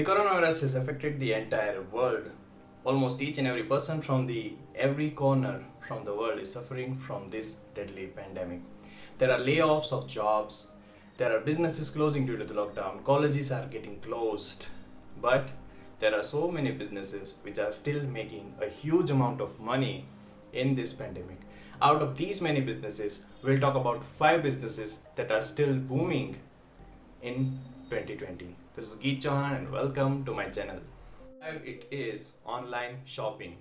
The coronavirus has affected the entire world. Almost each and every person from every corner from the world is suffering from this deadly pandemic. There are layoffs of jobs, there are businesses closing due to the lockdown, colleges are getting closed, but there are so many businesses which are still making a huge amount of money in this pandemic. Out of these many businesses, we'll talk about 5 businesses that are still booming in 2020. This is Geet Chauhan and welcome to my channel. It is online shopping.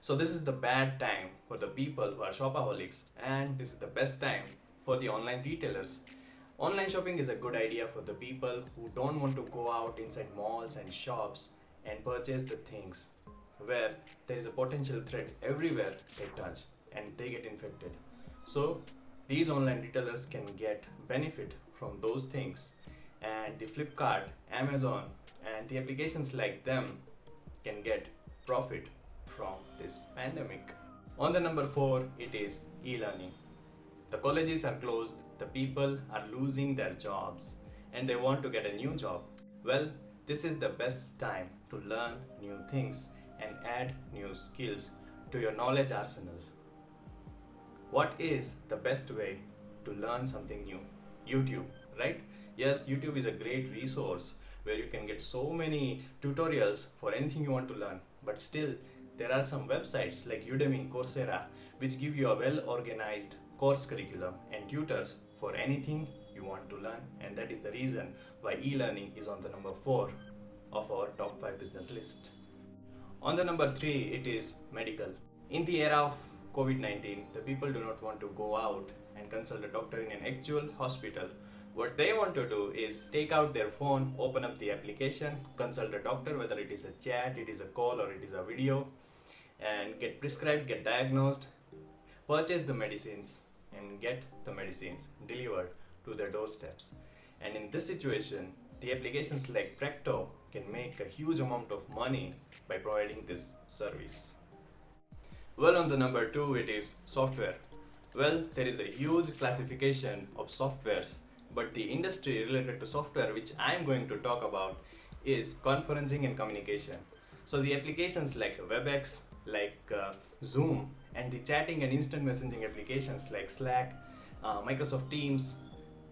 So this is the bad time for the people who are shopaholics, and this is the best time for the online retailers. Online shopping is a good idea for the people who don't want to go out inside malls and shops and purchase the things where there is a potential threat everywhere they touch and they get infected. So these online retailers can get benefit from those things, and the Flipkart, Amazon and the applications like them can get profit from this pandemic. On the number 4, it is e-learning. The colleges are closed, the people are losing their jobs and they want to get a new job. Well, this is the best time to learn new things and add new skills to your knowledge arsenal. What is the best way to learn something new? YouTube, right? Yes, YouTube is a great resource where you can get so many tutorials for anything you want to learn, but still there are some websites like Udemy, Coursera, which give you a well-organized course curriculum and tutors for anything you want to learn, and that is the reason why e-learning is on the number 4 of our top 5 business list. On the number 3, it is medical. In the era of COVID-19, the people do not want to go out and consult a doctor in an actual hospital. What they want to do is take out their phone, open up the application, consult a doctor, whether it is a chat, it is a call or it is a video, and get prescribed, get diagnosed, purchase the medicines and get the medicines delivered to their doorsteps. And in this situation, the applications like Practo can make a huge amount of money by providing this service. Well, on the number 2, it is software. Well, there is a huge classification of softwares, but the industry related to software which I am going to talk about is conferencing and communication. So the applications like WebEx, like Zoom, and the chatting and instant messaging applications like Slack, Microsoft Teams,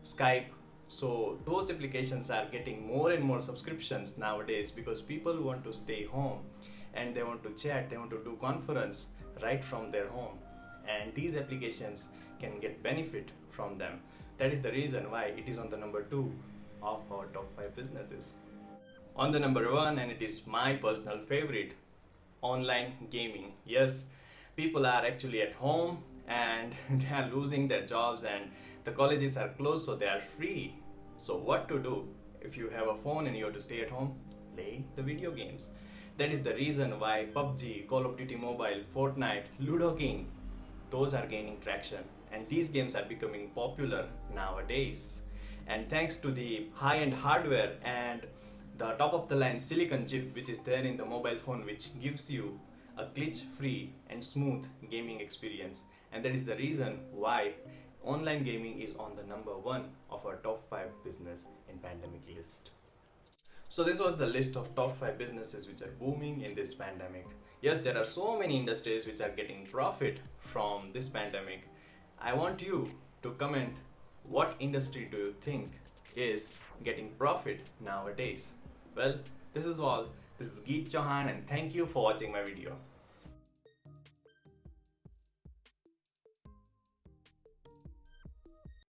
Skype. So those applications are getting more and more subscriptions nowadays because people want to stay home and they want to chat, they want to do conference right from their home, and these applications can get benefit from them. That is the reason why it is on the number 2 of our top 5 businesses. On the number 1, and it is my personal favorite, online gaming. Yes, people are actually at home and they are losing their jobs and the colleges are closed, so they are free. So what to do? If you have a phone and you have to stay at home, play the video games. That is the reason why PUBG, Call of Duty Mobile, Fortnite, Ludo King, those are gaining traction, and these games are becoming popular nowadays. And thanks to the high-end hardware and the top-of-the-line silicon chip which is there in the mobile phone, which gives you a glitch-free and smooth gaming experience. And that is the reason why online gaming is on the number 1 of our top 5 business in pandemic list. So this was the list of top 5 businesses which are booming in this pandemic. Yes, there are so many industries which are getting profit from this pandemic. I want you to comment what industry do you think is getting profit nowadays. Well, this is all. This is Geet Chauhan and thank you for watching my video.